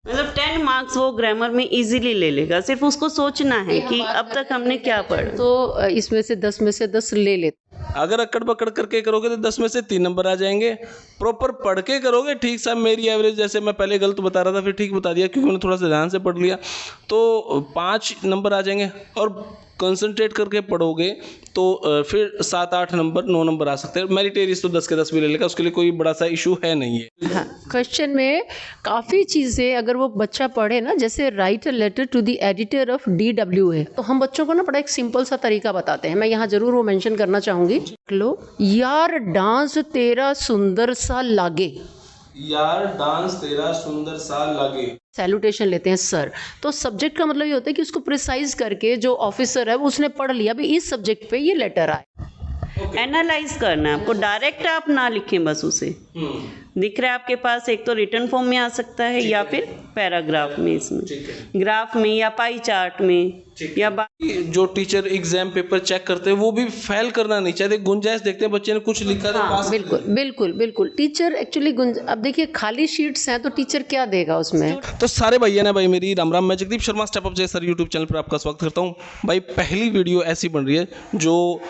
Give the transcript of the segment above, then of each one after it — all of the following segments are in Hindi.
मतलब 10 मार्क्स वो ग्रामर में इजीली ले लेगा, सिर्फ उसको सोचना है कि अब तक हमने क्या पढ़ा। तो इसमें से 10 में से 10 ले लेते। अगर अक्कड़ पकड़ करके करोगे तो 10 में से 3 नंबर आ जाएंगे। प्रॉपर पढ़ के करोगे ठीक सा, मेरी एवरेज जैसे मैं पहले गलत बता रहा था फिर ठीक बता दिया क्योंकि मैंने थोड़ा सा ध्यान से पढ़ लिया, तो 5 नंबर आ जाएंगे। और कंसंट्रेट करके पढ़ोगे तो फिर 7 8 नंबर 9 नंबर आ सकते हैं। मेरिटेरियस तो 10 के 10 भी ले लेगा, उसके लिए कोई बड़ा सा इशू है नहीं है। हाँ, क्वेश्चन में काफ़ी चीज़ें अगर वो बच्चा पढ़े ना, जैसे write a letter to the editor of DWA, तो हम बच्चों को ना बड़ा एक सिंपल सा तरीका बताते हैं। मैं यहाँ ज़रूर वो मेंशन करना चाहूँगी। लो, यार डांस तेरा सुंदर सा लागे, यार डांस तेरा सुंदर सा लगे। सैल्यूटेशन लेते हैं सर। तो सब्जेक्ट का मतलब ये होता है कि उसको प्रिसाइज करके जो ऑफिसर है वो उसने पढ़ लिया भी इस सब्जेक्ट पे ये लेटर आए। एनालाइज करना है आपको, डायरेक्ट आप ना लिखें बस उसे। दिख रहा है आपके पास, एक तो रिटन फॉर्म में आ सकता है या फिर पैराग्राफ में, इसमें ग्राफ में या पाई चार्ट में या जो टीचर एग्जाम पेपर चेक करते हैं वो भी फेल करना नहीं चाहते, गुंजाइश देखते हैं बच्चे ने कुछ लिखा था पास। बिल्कुल बिल्कुल बिल्कुल। टीचर एक्चुअली अब देखिए खाली शीट्स हैं तो टीचर क्या देगा उसमें। तो सारे भैया ना भाई मेरी राम राम, मैं जगदीप शर्मा स्टेप अप जय सर यूट्यूब चैनल पर आपका स्वागत करता हूँ। भाई पहली वीडियो ऐसी बन रही है जो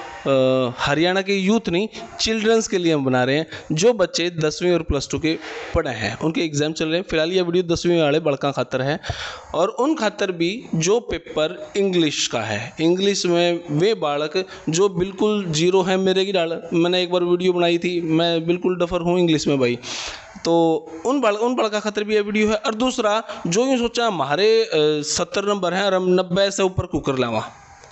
हरियाणा के यूथ नहीं चिल्ड्रंस के लिए हम बना रहे हैं, जो बच्चे 10वीं और प्लस 2 के पढ़े हैं, उनके एग्जाम चल रहे हैं। फिलहाल ये वीडियो 10वीं वाले बड़का खातर है और उन खातर भी जो पेपर इंग्लिश का है। इंग्लिश में वे बालक जो बिल्कुल जीरो है, मेरे की डाल मैंने एक बार वीडियो बनाई थी, मैं बिल्कुल डफर हूँ इंग्लिश में भाई, तो उन बड़का खातर भी ये वीडियो है। और दूसरा जो यूँ सोचा हमारे 70 नंबर हैं और हम 90 से ऊपर कुकर लावा,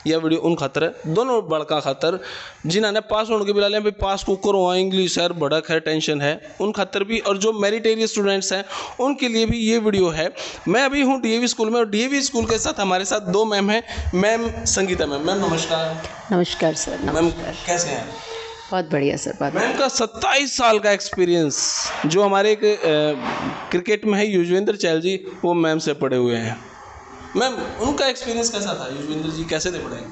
यह वीडियो उन खातर है। दोनों बड़का खातर जिन्होंने पास होने के बिला लिया भाई पास कुकर हुआ, इंग्लिश है बड़क है टेंशन है, उन खातर भी। और जो मेरिटेरियस स्टूडेंट्स हैं उनके लिए भी ये वीडियो है। मैं अभी हूँ DAV स्कूल में और DAV स्कूल के साथ हमारे साथ 2 मैम हैं। मैम संगीता मैम, मैम नमस्कार। नमस्कार सर। मैम कैसे हैं? बहुत बढ़िया सर। बात मैम का 27 साल का एक्सपीरियंस, जो हमारे एक क्रिकेट में है युजवेंद्र चहल जी, वो मैम से पढ़े हुए हैं। मैम उनका एक्सपीरियंस कैसा था? युजवेंद्र जी कैसे थे पढ़ाई?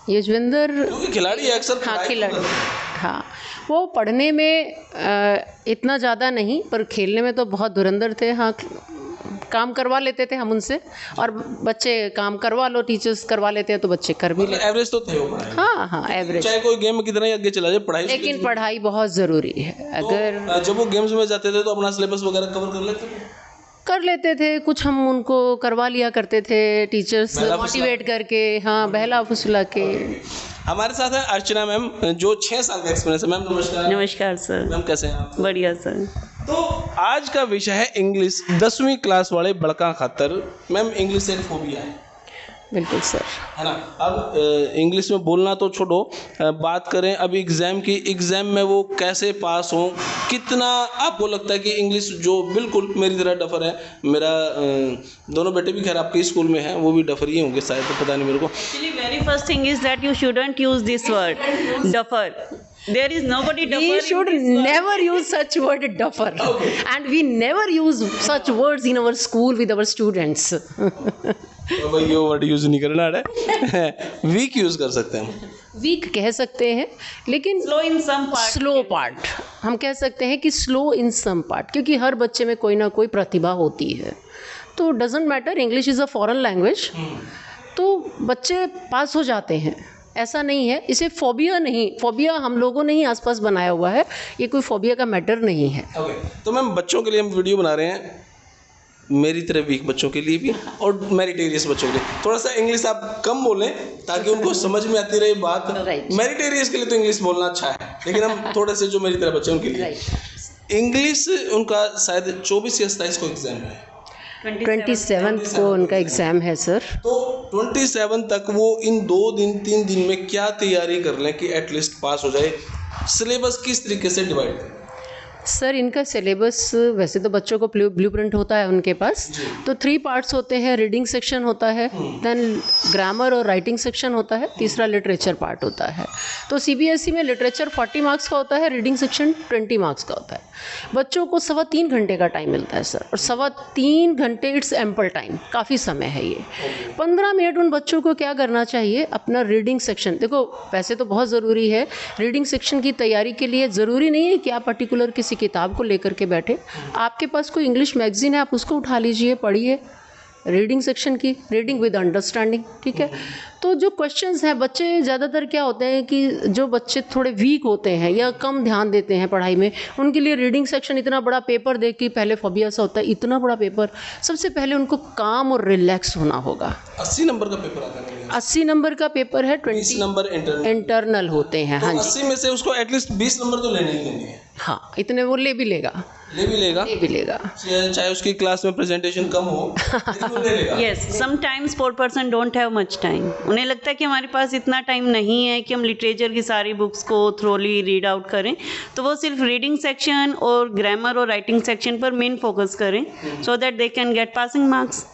युजवेंद्र क्योंकि खिलाड़ी है अक्सर। हाँ खिलाड़ी, हाँ वो पढ़ने में इतना ज़्यादा नहीं पर खेलने में तो बहुत धुरंधर थे। हाँ काम करवा लेते थे हम उनसे, और बच्चे काम करवा लो, टीचर्स करवा लेते हैं तो बच्चे कर भी लेते। एवरेज तो थे वो पढ़ाई। हाँ हाँ एवरेज, चाहे कोई गेम में कितना ही आगे चला जाए पढ़ाई, लेकिन पढ़ाई बहुत ज़रूरी है। अगर तो जब वो गेम्स में जाते थे तो अपना सिलेबस वगैरह कवर कर लेते थे। कुछ हम उनको करवा लिया करते थे टीचर्स मोटिवेट करके, हाँ बहला फुसला के। हमारे साथ है अर्चना मैम, जो 6 साल का एक्सपीरियंस है। मैम नमस्कार। नमस्कार सर। मैम कैसे हैं आप? बढ़िया सर। तो आज का विषय है इंग्लिश 10वीं क्लास वाले बड़का खातर। मैम इंग्लिश एक फोबिया है। बिल्कुल सर, है ना। अब इंग्लिश में बोलना तो छोड़ो, बात करें अब एग्ज़ाम की। एग्ज़ाम में वो कैसे पास हों, कितना आपको लगता है कि इंग्लिश जो बिल्कुल मेरी तरह डफर है, मेरा दोनों बेटे भी खैर आपके स्कूल में हैं, वो भी डफर ही होंगे शायद, तो पता नहीं मेरे को। Actually very first thing is that you shouldn't use this word duffer. There is nobody duffer. we should never use such word duffer. Okay. And we never use such words in our school with our students. तो भाई ये वर्ड यूज़ नहीं करना है। वीक यूज़ कर सकते हैं, वीक कह सकते हैं, लेकिन स्लो इन सम पार्ट, स्लो पार्ट हम कह सकते हैं कि स्लो इन सम पार्ट, क्योंकि हर बच्चे में कोई ना कोई प्रतिभा होती है। तो doesn't matter, English is a foreign language, तो बच्चे पास हो जाते हैं, ऐसा नहीं है। इसे फोबिया नहीं, फोबिया हम लोगों ने ही आसपास बनाया हुआ है, ये कोई फोबिया का मैटर नहीं है। ओके। तो मैम बच्चों के लिए हम वीडियो बना रहे हैं, मेरी तरह वीक बच्चों के लिए भी और मेरिटेरियस बच्चों के लिए। थोड़ा सा इंग्लिश आप कम बोलें ताकि उनको समझ में आती रहे बात। मेरिटेरियस के लिए तो इंग्लिश बोलना अच्छा है, लेकिन हम थोड़े से जो मेरी तरह बच्चे उनके लिए इंग्लिश, उनका शायद 24 या 27 को एग्जाम है, 27 को उनका एग्ज़ाम है सर। तो 27 तक वो इन 2 दिन 3 दिन में क्या तैयारी कर लें कि एटलीस्ट पास हो जाए? सिलेबस किस तरीके से डिवाइड करें? सर इनका सिलेबस वैसे तो बच्चों को ब्लूप्रिंट होता है उनके पास, तो 3 पार्ट्स होते हैं। रीडिंग सेक्शन होता है, देन ग्रामर और राइटिंग सेक्शन होता है, तीसरा लिटरेचर पार्ट होता है। तो CBSE में लिटरेचर 40 मार्क्स का होता है, रीडिंग सेक्शन 20 मार्क्स का होता है। बच्चों को 3.25 घंटे का टाइम मिलता है सर, और 3.25 घंटे इट्स एम्पल टाइम, काफ़ी समय है ये। 15 मिनट उन बच्चों को क्या करना चाहिए, अपना रीडिंग सेक्शन, देखो वैसे तो बहुत ज़रूरी है रीडिंग सेक्शन की तैयारी के लिए, ज़रूरी नहीं है कि आप पर्टिकुलर किसी किसी किताब को लेकर के बैठे, आपके पास कोई इंग्लिश मैगजीन है, आप उसको उठा लीजिए, पढ़िए, रीडिंग सेक्शन की, रीडिंग विद अंडरस्टैंडिंग, ठीक है। तो जो क्वेश्चंस हैं, बच्चे ज़्यादातर क्या होते हैं कि जो बच्चे थोड़े वीक होते हैं या कम ध्यान देते हैं पढ़ाई में, उनके लिए रीडिंग सेक्शन, इतना बड़ा पेपर देख के पहले फोबिया सा होता है, इतना बड़ा पेपर, सबसे पहले उनको काम और रिलैक्स होना होगा। 80 नंबर का पेपर आता है, 80 नंबर का पेपर है, 20 नंबर इंटरनल होते हैं। हाँ जी, 80 में से उसको एटलीस्ट 20 नंबर तो लेने ही लेने हैं। हाँ, इतने वो ले भी लेगा, ले भी लेगा, चाहे उसकी क्लास में प्रेजेंटेशन कम हो, लेकिन वो ले लेगा। Yes, sometimes 4% don't have much time. उन्हें लगता है कि हमारे पास इतना टाइम नहीं है कि हम लिटरेचर की सारी बुक्स को थ्रोली रीड आउट करें, तो वो सिर्फ रीडिंग सेक्शन और ग्रामर और राइटिंग सेक्शन पर मेन फोकस करें, so that they can get passing marks.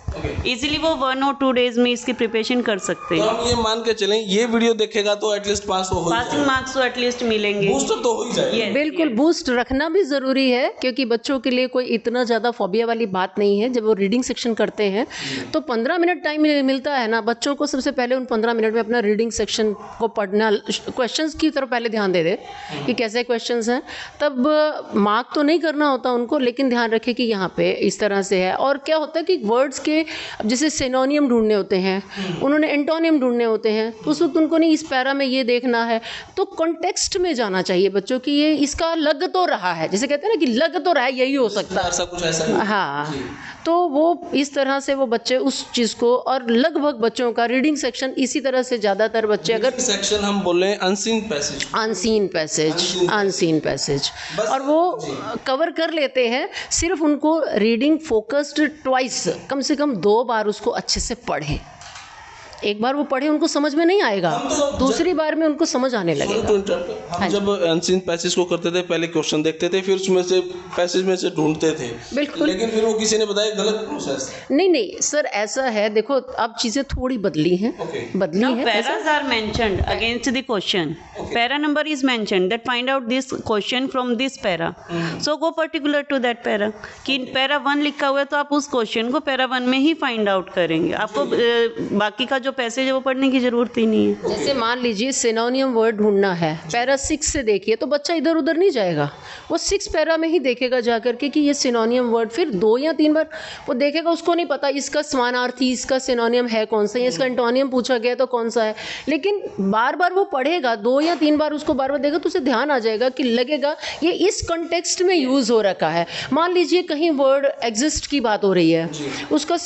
Easily वो 1 और 2 डेज में इसकी प्रिपरेशन कर सकते तो हैं। हम ये मान के चलें, ये वीडियो देखेगा तो एटलीस्ट पास हो पासिंग मार्क्स तो एटलीस्ट मिलेंगे, बूस्टर तो हो ही जाएगा। Yes, बिल्कुल, yes. बूस्ट रखना भी ज़रूरी है, क्योंकि बच्चों के लिए कोई इतना ज़्यादा फोबिया वाली बात नहीं है। जब वो रीडिंग सेक्शन करते हैं तो 15 मिनट टाइम मिलता है ना, बच्चों को सबसे पहले उन 15 मिनट में अपना रीडिंग सेक्शन को पढ़ना, क्वेश्चंस की तरफ पहले ध्यान दे दे कि कैसे क्वेश्चंस हैं, तब मार्क तो नहीं करना होता उनको, लेकिन ध्यान रखें कि यहाँ पे इस तरह से है। और क्या होता है कि वर्ड्स के जैसे सिनोनियम ढूंढने होते हैं, उन्होंने एंटोनियम ढूंढने होते हैं, तो उस वक्त उनको नहीं इस पैरा में ये देखना है, तो कॉन्टेक्स्ट में जाना चाहिए बच्चों की, ये इसका लग तो रहा है, जैसे कहते हैं ना कि लग तो रहा है, यही हो सकता है, ऐसा कुछ ऐसा ही। हाँ। तो वो इस तरह से वो बच्चे उस चीज़ को, और लगभग बच्चों का रीडिंग सेक्शन इसी तरह से ज़्यादातर बच्चे, अगर सेक्शन हम बोले अनसीन पैसेज, और वो कवर कर लेते हैं, सिर्फ उनको रीडिंग फोकस्ड ट्वाइस, कम से कम 2 बार उसको अच्छे से पढ़ें। एक बार वो पढ़े उनको समझ में नहीं आएगा, दूसरी बार में उनको समझ आने लगेगा। हम जब अनसीन पैसेज को करते थे, पहले क्वेश्चन देखते थे, फिर उसमें से पैसेज में से ढूंढते थे, बिल्कुल, लेकिन फिर वो किसी ने बताया गलत प्रोसेस। नहीं सर, ऐसा है, देखो अब चीजें थोड़ी बदली हैं, बदली हैं। Paras are mentioned against the question. Para number is mentioned that find out this question from this para. So go particular to that para. कि para 1 लिखा हुआ है तो आप उस क्वेश्चन को para 1 में ही फाइंड आउट करेंगे, आपको बाकी का जो पैसेज है वो पढ़ने की जरूरत ही नहीं है। जैसे मान लीजिए सिनोनियम वर्ड ढूंढना है, पैरा 6 से देखिए, तो बच्चा इधर उधर नहीं जाएगा, वो 6 पैरा में ही देखेगा जाकर के कि ये सिनोनियम वर्ड, फिर 2 या 3 बार वो देखेगा, उसको नहीं पता इसका समानार्थी, इसका सिनोनियम है कौन सा, इसका एंटोनियम पूछा गया तो कौन सा है, लेकिन बार बार वो पढ़ेगा, 2 या 3 बार उसको बार बार देगा, तो उसे ध्यान आ जाएगा कि लगेगा ये इस कॉन्टेक्स्ट में यूज़ हो रखा है। मान लीजिए कहीं वर्ड एग्जिस्ट की बात हो रही है, उसका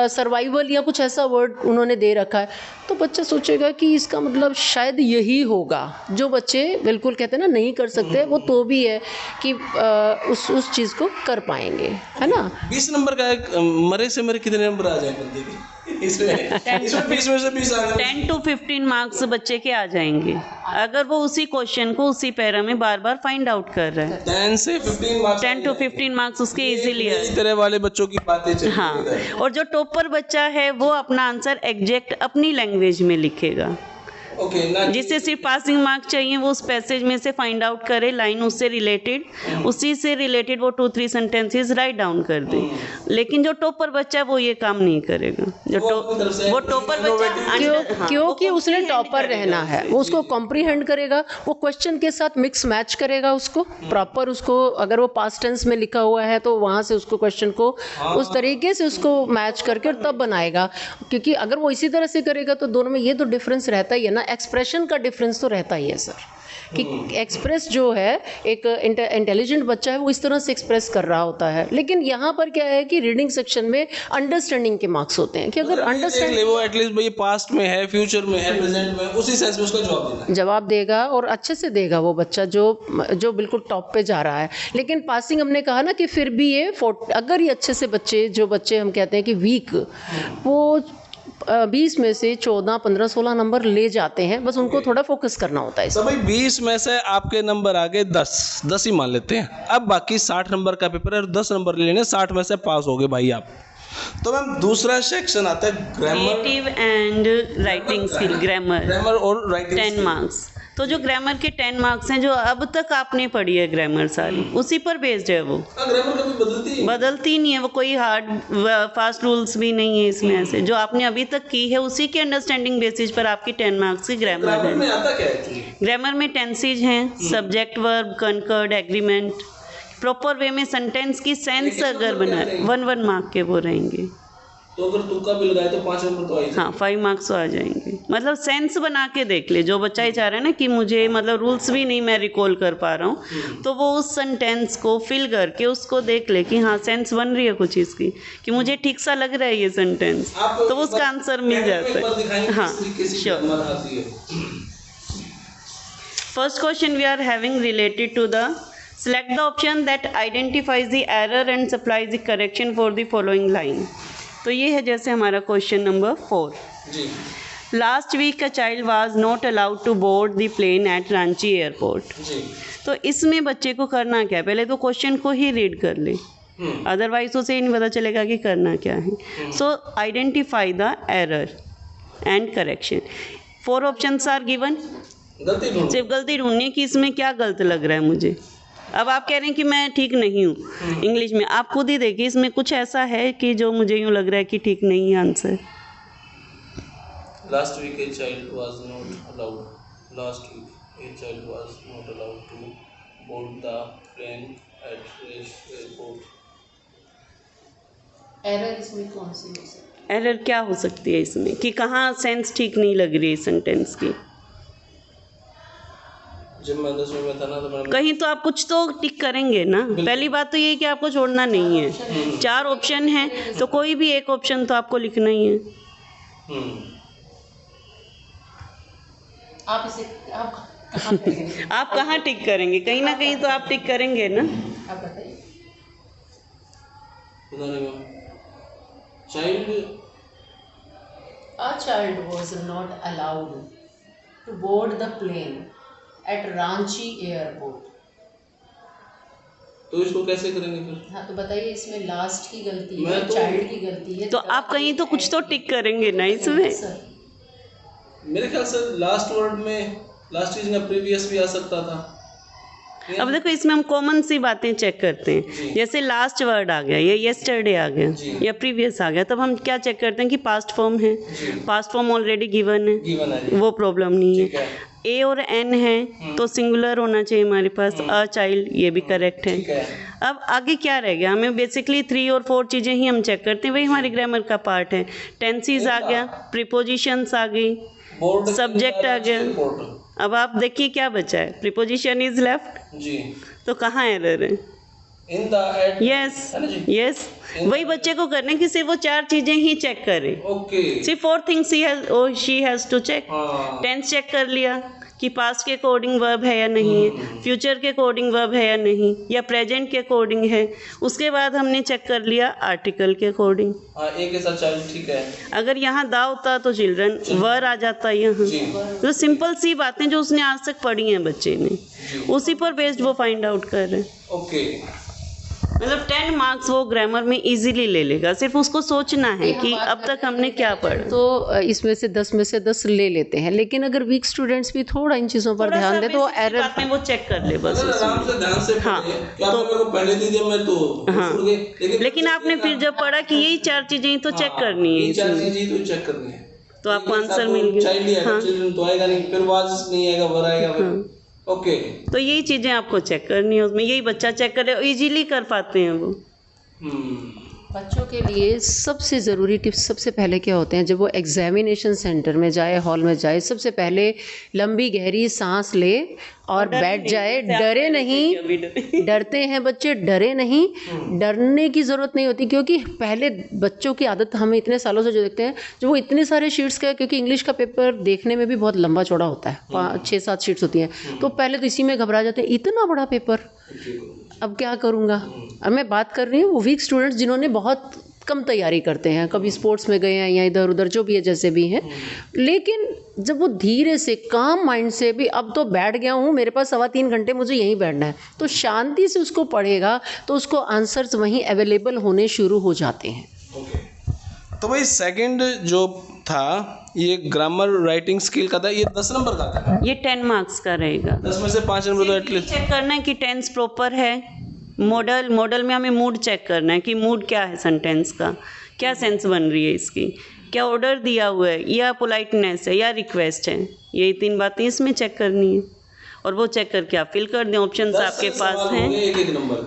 सर्वाइवल या कुछ ऐसा वर्ड उन्होंने दे रखा है, तो बच्चा सोचेगा कि इसका मतलब शायद यही होगा। जो बच्चे बिल्कुल कहते हैं ना नहीं कर सकते, वो तो भी है कि उस चीज़ को कर पाएंगे, है ना। 20 नंबर का एक मरे से मरे कितने नंबर आ जाए बंदे के इसमें 20 में से 20 आ गए, 10 to 15 मार्क्स बच्चे के आ जाएंगे अगर वो उसी क्वेश्चन को उसी पैरा में बार बार फाइंड आउट कर रहा है। 10 से 15 मार्क्स, 10 to 15 मार्क्स उसके इजीली इस तरह वाले बच्चों की बातें चल रही हाँ। हैं। और जो टॉपर बच्चा है वो अपना आंसर एग्जैक्ट अपनी लैंग्वेज में लिखेगा, जिससे सिर्फ पासिंग मार्क चाहिए, वो उस पैसेज में से फाइंड आउट करे, लाइन उससे रिलेटेड, उसी से रिलेटेड वो 2-3 सेंटेंसेस राइट डाउन कर दे। लेकिन जो टॉपर बच्चा है वो ये काम नहीं करेगा, वो टॉपर बच्चा क्योंकि उसने टॉपर रहना है, वो उसको कॉम्प्रीहेंड करेगा, वो क्वेश्चन के साथ मिक्स मैच करेगा, उसको प्रॉपर, उसको अगर वो पास्ट टेंस में लिखा हुआ है तो वहाँ से उसको क्वेश्चन को उस तरीके से उसको मैच करके और तब बनाएगा। क्योंकि अगर वो इसी तरह से करेगा तो दोनों में ये तो डिफरेंस रहता ही है ना, एक्सप्रेशन का डिफरेंस तो रहता ही है सर, कि एक्सप्रेस जो है एक इंटेलिजेंट बच्चा है वो इस तरह से एक्सप्रेस कर रहा होता है। लेकिन यहाँ पर क्या है कि रीडिंग सेक्शन में अंडरस्टैंडिंग के मार्क्स होते हैं, कि अगर अंडरस्टैंड वो एटलीस्ट भाई पास्ट में है, फ्यूचर में है, प्रेजेंट में, उसी सेंस में उसका जवाब देगा और अच्छे से देगा वो बच्चा जो बिल्कुल टॉप पे जा रहा है। लेकिन पासिंग हमने कहा ना कि फिर भी ये अगर ये अच्छे से जो बच्चे हम कहते हैं कि वीक, वो 20 में से 14, 15, 16 नंबर ले जाते हैं, बस उनको थोड़ा फोकस करना होता है। तो भाई 20 में से आपके नंबर आ गए 10 ही मान लेते हैं, अब बाकी 60 नंबर का पेपर है और 10 नंबर लेने, 60 में से पास हो गए भाई आप। तो मैम दूसरा सेक्शन आता है grammar creative and writing skill, grammar और राइटिंग 10 मार्क्स। तो जो ग्रामर के 10 मार्क्स हैं जो अब तक आपने पढ़ी है ग्रामर सारी, उसी पर बेस्ड है वो। ग्रामर कभी बदलती नहीं है वो, कोई हार्ड फास्ट रूल्स भी नहीं है इसमें ऐसे। जो आपने अभी तक की है उसी के अंडरस्टैंडिंग बेसिस पर आपकी 10 मार्क्स की ग्रामर है। में आता क्या है? ग्रामर में टेंसेज हैं, subject, verb, conquered, agreement, proper way में सेंटेंस की सेंस अगर बना 1 मार्क के वो रहेंगे। तो अगर तुक्का भी लगाए तो 5 नंबर तो आ ही जाएंगे। हाँ 5 मार्क्स तो आ जाएंगे। मतलब सेंस बना के देख ले, जो बच्चा ही चाह रहा है ना कि मुझे मतलब रूल्स भी नहीं मैं रिकॉल कर पा रहा हूँ, तो वो उस सेंटेंस को फिल करके उसको देख ले कि हाँ सेंस बन रही है कुछ इसकी, कि मुझे ठीक सा लग रहा है ये सेंटेंस, तो उसका आंसर मिल जाता है। हाँ sure. First question we are having related to the select the option that identifies the error and supplies the correction for the following line। तो ये है जैसे हमारा क्वेश्चन नंबर 4 जी। लास्ट वीक का child was not allowed to board the plane at Ranchi airport. जी। तो इसमें बच्चे को करना क्या है, पहले तो क्वेश्चन को ही रीड कर ले, अदरवाइज उसे ही नहीं पता चलेगा कि करना क्या है। So identify the error and correction. 4 options are given, सिर्फ गलती ढूंढनी कि इसमें क्या गलत लग रहा है मुझे। अब आप कह रहे हैं कि मैं ठीक नहीं हूँ इंग्लिश में, आप खुद ही देखिए इसमें कुछ ऐसा है कि जो मुझे यूँ लग रहा है कि ठीक नहीं है answer. Last week a child was not allowed, last week a child was not allowed to board the plane at airport. Error इसमें कौन सी हो सकती है? एरर क्या हो सकती है इसमें कि कहाँ सेंस ठीक नहीं लग रही है सेंटेंस की। जब मैं 10वीं में था ना तो मैंने कहीं तो आप कुछ तो टिक करेंगे ना। पहली बात तो ये है कि आपको छोड़ना नहीं है। 4 ऑप्शन हैं तो कोई भी एक ऑप्शन तो आपको लिखना ही है। आप इसे कहाँ करेंगे? आप कहाँ टिक करेंगे, कहीं ना कहीं तो आप टिक करेंगे ना। आप बताइए। A child was not allowed to board the plane at Ranchi airport। तो इसको कैसे करेंगे फिर? हाँ तो बताइए, इसमें लास्ट की गलती है, मैं तो- चाइल्ड की गलती है, तो आप कहीं तो कुछ तो टिक करेंगे ना इसमें। मेरे ख्याल से लास्ट वर्ड में लास्ट चीज में प्रीवियस भी आ सकता था। अब देखो इसमें हम कॉमन सी बातें चेक करते हैं, जैसे लास्ट वर्ड आ गया या येस्टरडे आ गया या प्रीवियस आ गया, तब हम क्या चेक करते हैं कि पास्ट फॉर्म है, पास्ट फॉर्म ऑलरेडी गिवन है, वो प्रॉब्लम नहीं है। ए और एन है तो सिंगुलर होना चाहिए हमारे पास, अ चाइल्ड, ये भी करेक्ट है। अब आगे क्या रह गया, हमें बेसिकली 3 और 4 चीज़ें ही हम चेक करते हैं, वही हमारी ग्रामर का पार्ट है। टेंसेस आ गया, प्रीपोजिशंस आ गई, सब्जेक्ट आ गया। अब आप देखिए क्या बचा है, प्रीपोजिशन इज लेफ्ट जी, तो कहाँ एरर है? इन द यस वही बच्चे को करने की सिर्फ वो 4 चीजें ही चेक करे। ओके, सिर्फ 4 things she has to check. Tense check कर लिया कि पास्ट के अकॉर्डिंग वर्ब है या नहीं है, फ्यूचर के अकॉर्डिंग वर्ब है या नहीं, या प्रेजेंट के अकॉर्डिंग है। उसके बाद हमने चेक कर लिया आर्टिकल के अकॉर्डिंग। एक के साथ चाइल्ड ठीक है। अगर यहाँ दा होता तो चिल्ड्रन वर आ जाता यहाँ। तो सिंपल सी बातें जो उसने आज तक पढ़ी हैं बच्चे ने, उसी पर बेस्ड वो फाइंड आउट कर रहे हैं। ओके, मतलब 10 मार्क्स वो ग्रामर में इजीली ले लेगा, सिर्फ उसको सोचना है कि अब तक हमने क्या पढ़ा। तो इसमें से 10 में से 10 ले लेते हैं, लेकिन अगर वीक स्टूडेंट्स भी थोड़ा इन चीज़ों पर ध्यान दे तो एरर में वो चेक कर ले बस। आराम से ध्यान से हाँ, तो पहले दी दिया मैं तो हाँ, लेकिन आपने फिर जब पढ़ा कि यही 4 चीजें ही तो चेक करनी है, 4 चीजें तो चेक करनी है, तो आपको आंसर मिल गया। हाँ, चिल्ड्रन तो आएगा नहीं, फिर वाज नहीं आएगा, वर आएगा फिर। ओके, तो यही चीजें आपको चेक करनी है उसमें, यही बच्चा चेक करे, इजीली कर पाते हैं वो। बच्चों के लिए सबसे ज़रूरी टिप्स सबसे पहले क्या होते हैं, जब वो एग्जामिनेशन सेंटर में जाए, हॉल में जाए, सबसे पहले लंबी गहरी सांस ले और बैठ जाए। डरे नहीं, डरते हैं बच्चे, डरे नहीं, डरने की ज़रूरत नहीं होती, क्योंकि पहले बच्चों की आदत हमें इतने सालों से जो देखते हैं, जो वो इतने सारे शीट्स का, क्योंकि इंग्लिश का पेपर देखने में भी बहुत लंबा चौड़ा होता है, 5-6-7 शीट्स होती हैं, तो पहले तो इसी में घबरा जाते हैं, इतना बड़ा पेपर अब क्या करूँगा। अब मैं बात कर रही हूँ वो वीक स्टूडेंट्स जिन्होंने बहुत कम तैयारी करते हैं, कभी स्पोर्ट्स में गए हैं या इधर उधर जो भी है, जैसे भी हैं, लेकिन जब वो धीरे से काम माइंड से भी, अब तो बैठ गया हूँ, मेरे पास 3.25 घंटे मुझे यहीं बैठना है, तो शांति से उसको पढ़ेगा तो उसको आंसर्स वहीं अवेलेबल होने शुरू हो जाते हैं। तो भाई सेकंड जो था ये ग्रामर राइटिंग स्किल का था, ये 10 नंबर का था। ये 10 मार्क्स का रहेगा। 10 में से 5 नंबर तो एटलीस्ट चेक करना है कि टेंस प्रॉपर है। मॉडल में हमें मूड चेक करना है कि मूड क्या है सेंटेंस का, क्या सेंस बन रही है इसकी, क्या ऑर्डर दिया हुआ है या पोलाइटनेस है या रिक्वेस्ट है। यही 3 बातें इसमें चेक करनी है और वो चेक करके आप फिल कर दें। ऑप्शंस आपके पास हैं,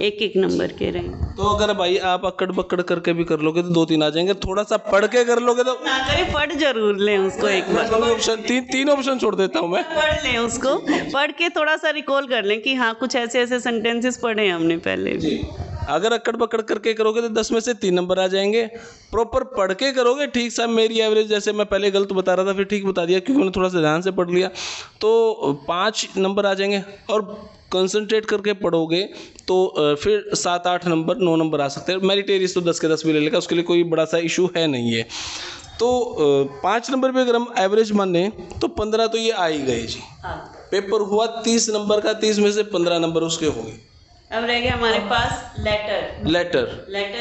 एक नंबर के रहेंगे। तो अगर भाई आप अकड़ बकड़ करके भी कर लोगे तो 2-3 आ जाएंगे, थोड़ा सा पढ़ के कर लोगे तो ना करें, पढ़ जरूर लें उसको एक बार। ऑप्शन 3 ऑप्शन छोड़ देता हूँ मैं। पढ़ लें उसको, पढ़ के थोड़ा सा रिकॉल कर लें कि हाँ कुछ ऐसे ऐसे सेंटेंसेस पढ़े हैं हमने पहले भी। अगर अकड़ बकड़ करके करोगे तो 10 में से 3 नंबर आ जाएंगे। प्रॉपर पढ़ के करोगे ठीक सा, मेरी एवरेज जैसे मैं पहले गलत बता रहा था फिर ठीक बता दिया क्योंकि मैंने थोड़ा सा ध्यान से पढ़ लिया, तो 5 नंबर आ जाएंगे। और कंसंट्रेट करके पढ़ोगे तो फिर 7-8 नंबर 9 नंबर आ सकते हैं। मेरिटेरियस तो 10 के 10 भी ले लेगा, उसके लिए कोई बड़ा सा इशू है नहीं है। तो 5 नंबर पे अगर हम एवरेज माने तो 15 तो ये आ ही गए जी। पेपर हुआ 30 नंबर का, 30 में से 15 नंबर उसके हो गए। अब रह गया हमारे पास लेटर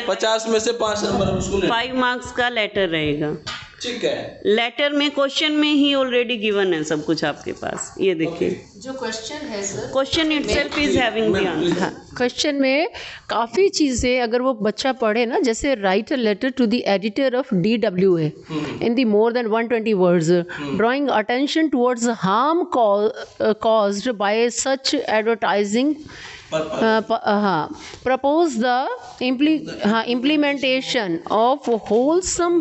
50 में से 5 नंबर उसको 5 मार्क्स का लेटर रहेगा। ठीक है। लेटर में क्वेश्चन में ही ऑलरेडी गिवन है सब कुछ आपके पास। ये देखिए जो क्वेश्चन है sir, question itself is having the answer. Question में काफ़ी चीज़ें अगर वो बच्चा पढ़े ना, जैसे write a letter to the editor of DWA in the more than 120 words, drawing attention towards harm caused by such advertising, propose the implementation of wholesome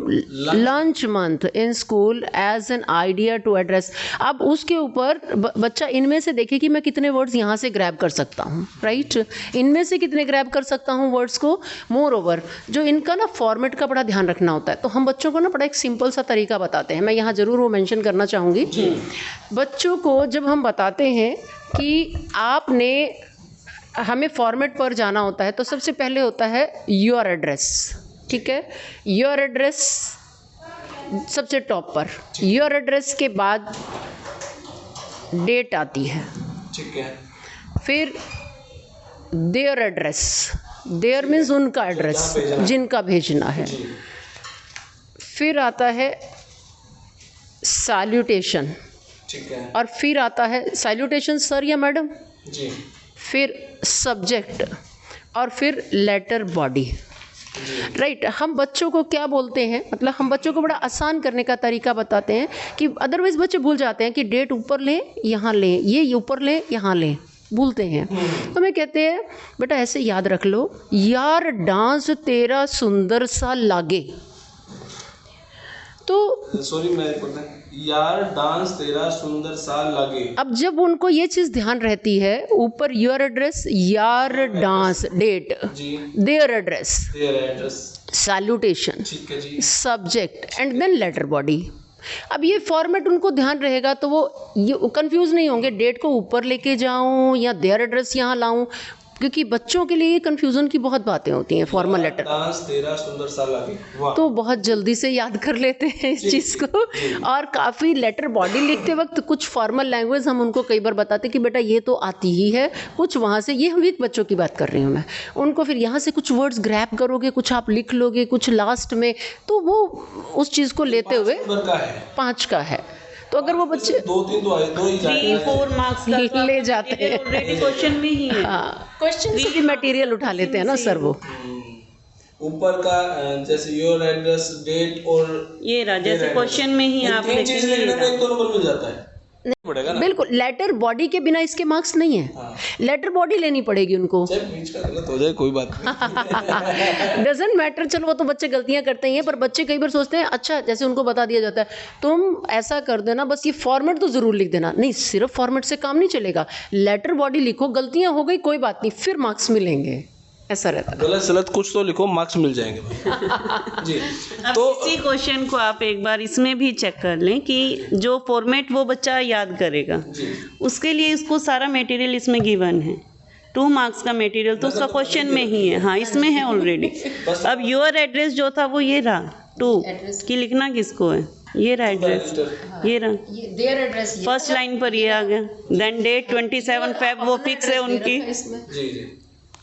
lunch month in school as an idea to address। अब उसके ऊपर बच्चा इनमें से देखे कि मैं कितने वर्ड्स यहाँ से ग्रैब कर सकता हूँ, राइट, इनमें से कितने ग्रैब कर सकता हूँ वर्ड्स को। मोर ओवर जो इनका ना फॉर्मेट का बड़ा ध्यान रखना होता है, तो हम बच्चों को ना बड़ा एक सिंपल सा तरीका बताते हैं। मैं यहाँ ज़रूर वो मेंशन करना चाहूँगी। बच्चों को जब हम बताते हैं कि आपने हमें फॉर्मेट पर जाना होता है, तो सबसे पहले होता है योर एड्रेस। ठीक है, योर एड्रेस सबसे टॉप पर, योर एड्रेस के बाद डेट आती है। ठीक है। फिर देयर एड्रेस, देयर मीन्स उनका एड्रेस जिनका भेजना है। फिर आता है सैल्यूटेशन, ठीक है। और फिर आता है सैल्यूटेशन सर या मैडम जी, फिर सब्जेक्ट और फिर लेटर बॉडी। राइट, हम बच्चों को क्या बोलते हैं, मतलब हम बच्चों को बड़ा आसान करने का तरीका बताते हैं कि अदरवाइज बच्चे भूल जाते हैं कि डेट ऊपर लें यहाँ लें, ये ऊपर लें यहाँ लें, भूलते हैं। तो मैं कहते हैं बेटा ऐसे याद रख लो, यार डांस तेरा सुंदर सा लागे। तो सॉरी मैं यार डांस तेरा सुंदर सा लगे। अब जब उनको ये चीज़ ध्यान रहती है, ऊपर योर एड्रेस, यार dance, date, their address, salutation, subject and then letter body. अब ये फॉर्मेट उनको ध्यान रहेगा तो वो ये कंफ्यूज नहीं होंगे, डेट को ऊपर लेके जाऊं या देयर एड्रेस यहाँ लाऊं, क्योंकि बच्चों के लिए कन्फ्यूज़न की बहुत बातें होती हैं फॉर्मल लेटर। डांस तेरा सुंदर सा लगे, तो बहुत जल्दी से याद कर लेते हैं इस चीज़ को। और काफ़ी लेटर बॉडी लिखते वक्त कुछ फॉर्मल लैंग्वेज हम उनको कई बार बताते कि बेटा ये तो आती ही है, कुछ वहाँ से, ये वीक बच्चों की बात कर रही हूँ मैं, उनको फिर यहाँ से कुछ वर्ड्स ग्रैब करोगे, कुछ आप लिख लोगे, कुछ लास्ट में, तो वो उस चीज़ को लेते हुए 5 का है। तो अगर वो बच्चे 2-3 तो आए, 2 ही 3-4 मार्क्स ले जाते हैं, ऑलरेडी क्वेश्चन में ही है। क्वेश्चन से भी मटेरियल उठा लेते हैं ना सर वो। ऊपर का जैसे योर एड्रेस, डेट और ये रहा, जैसे क्वेश्चन में ही आप लिखेंगे 1-2 नंबर मिल जाता है। पड़ेगा ना, बिल्कुल, लेटर बॉडी के बिना इसके मार्क्स नहीं है। लेटर बॉडी लेनी पड़ेगी उनको, चाहे बीच का गलत हो जाए कोई बात नहीं। डजंट मैटर, चलो वो तो बच्चे गलतियां करते ही हैं, पर बच्चे कई बार सोचते हैं अच्छा, जैसे उनको बता दिया जाता है तुम ऐसा कर देना, बस ये फॉर्मेट तो जरूर लिख देना। नहीं, सिर्फ फॉर्मेट से काम नहीं चलेगा, लेटर बॉडी लिखो, गलतियां हो गई कोई बात नहीं, फिर मार्क्स मिलेंगे, ऐसा रहता है। गलत सलत कुछ तो लिखो, मार्क्स मिल जाएंगे जी। तो इसी क्वेश्चन को आप एक बार इसमें भी चेक कर लें कि जो फॉर्मेट वो बच्चा याद करेगा, उसके लिए इसको सारा मटेरियल इसमें गिवन है। 2 मार्क्स का मटेरियल तो उसका क्वेश्चन में ही है, हाँ इसमें है ऑलरेडी। अब योर एड्रेस जो था वो ये रहा 2 कि लिखना किसको है, ये रहा एड्रेस, ये रहा देयर एड्रेस, फर्स्ट लाइन पर ये आ गया। देन डेट 27 फेब वो फिक्स है उनकी।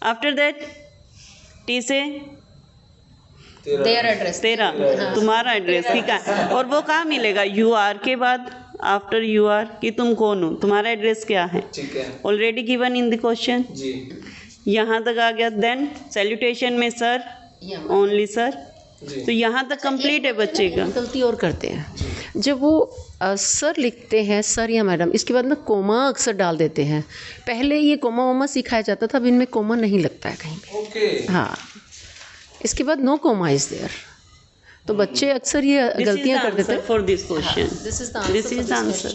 आफ्टर दैट टी से देयर एड्रेस तेरा तुम्हारा एड्रेस ठीक है। और वो कहाँ मिलेगा? यू आर के बाद, आफ्टर यू आर कि तुम कौन हो, तुम्हारा एड्रेस क्या है, ठीक है already given in the question. जी। यहाँ तक आ गया। देन सैल्यूटेशन में सर, ओनली सर, तो यहाँ तक कंप्लीट है बच्चे का। गलती और करते हैं जब वो सर लिखते हैं, सर या मैडम, इसके बाद में कोमा अक्सर डाल देते हैं। पहले ये कोमा वोमा सिखाया जाता था, अब इनमें कोमा नहीं लगता है कहीं पे। ओके हाँ, इसके बाद नो कोमा इज देयर। तो बच्चे अक्सर ये गलतियां कर देते हैं। For this question, this is this is the answer.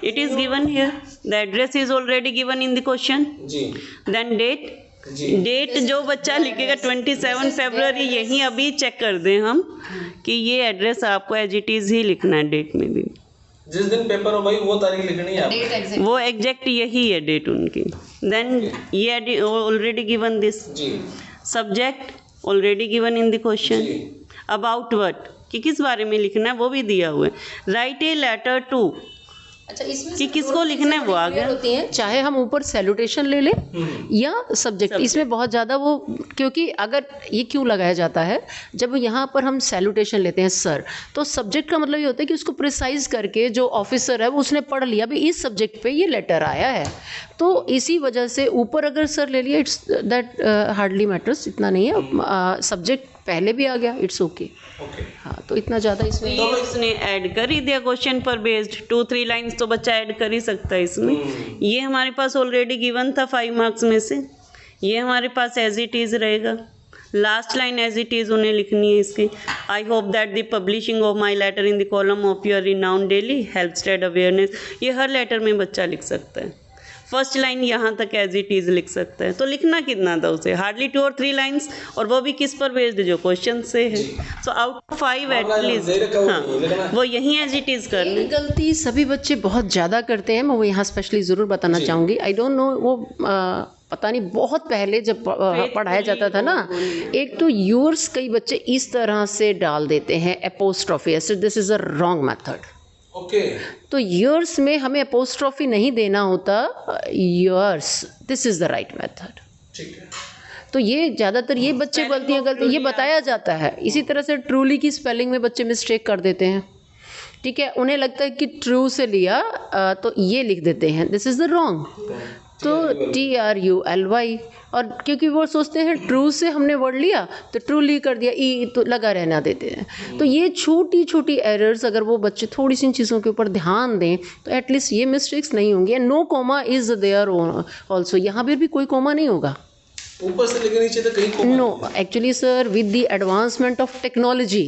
It is given here. The address is already given in the question. जी Then date. जी डेट जो बच्चा लिखेगा 27 फरवरी, यहीं अभी चेक कर दें हम कि ये एड्रेस आपको एज इट इज़ ही लिखना है डेट में भी। जिस दिन पेपर हो भाई वो तारीख लिखनी है आपको। वो एग्जैक्ट यही है डेट उनकी। देन ये ऑलरेडी गिवन दिस। जी subject already given in the question. About what कि किस बारे में लिखना है वो भी दिया हुआ है। राइट ए लेटर टू, अच्छा, इसमें कि किसको लिखना है वो आ गया। होती हैं, चाहे हम ऊपर सैल्यूटेशन ले लें या सब्जेक्ट, इसमें बहुत ज़्यादा वो, क्योंकि अगर ये क्यों लगाया जाता है, जब यहाँ पर हम सैल्यूटेशन लेते हैं सर, तो सब्जेक्ट का मतलब ये होता है कि उसको प्रिसाइज करके जो ऑफिसर है वो उसने पढ़ लिया भी इस सब्जेक्ट पे ये लेटर आया है, तो इसी वजह से ऊपर अगर सर ले लिया, इट्स दैट हार्डली मैटर्स, इतना नहीं है। सब्जेक्ट पहले भी आ गया, इट्स ओके। हाँ, तो इतना ज़्यादा इसमें तो इसने ऐड कर ही दिया क्वेश्चन पर बेस्ड। 2-3 लाइंस तो बच्चा ऐड कर ही सकता है इसमें। ये हमारे पास ऑलरेडी गिवन था 5 मार्क्स में से, ये हमारे पास एज इट इज़ रहेगा। Last line as it is उन्हें लिखनी है इसकी। I hope that the publishing of my letter in the column of your renowned daily help spread awareness. ये हर लेटर में बच्चा लिख सकता है। फर्स्ट लाइन यहाँ तक एज इट इज़ लिख सकता है। तो लिखना कितना था उसे? हार्डली 2 और 3 लाइन्स, और वो भी किस पर बेस्ड? जो क्वेश्चन से है। सो आउट ऑफ 5 एटलीस्ट, हाँ, वो यहीं एज इट इज़ करना है। गलती सभी बच्चे बहुत ज़्यादा करते हैं, मैं वो यहाँ स्पेशली ज़रूर बताना चाहूँगी। आई डोंट नो, वो पता नहीं, बहुत पहले जब पढ़ाया जाता था ना, एक तो यूर्स कई बच्चे इस तरह से डाल देते हैं एपोस्ट्रॉफी, ऐसे this is a wrong method. Okay तो ईयर्स में हमें अपोस्ट्रॉफी नहीं देना होता, years, this is the right method. ठीक है। तो ये ज़्यादातर ये बच्चे गलतियाँ ये बताया जाता है। इसी तरह से ट्रूली की स्पेलिंग में बच्चे मिस्टेक कर देते हैं, ठीक है। उन्हें लगता है कि ट्रू से लिया तो ये लिख देते हैं, दिस इज़ द रॉन्ग। तो TRULY, और क्योंकि वो सोचते हैं ट्रू से हमने वर्ड लिया तो ट्रूली कर दिया, ई तो लगा रहना देते हैं। तो ये छोटी छोटी एरर्स अगर वो बच्चे थोड़ी सी इन चीज़ों के ऊपर ध्यान दें तो एटलीस्ट ये मिस्टेक्स नहीं होंगी। No comma is there also, यहाँ पर भी कोई कोमा नहीं होगा। ऊपर से लेकर नीचे तक कहीं comma no, actually sir with the advancement of technology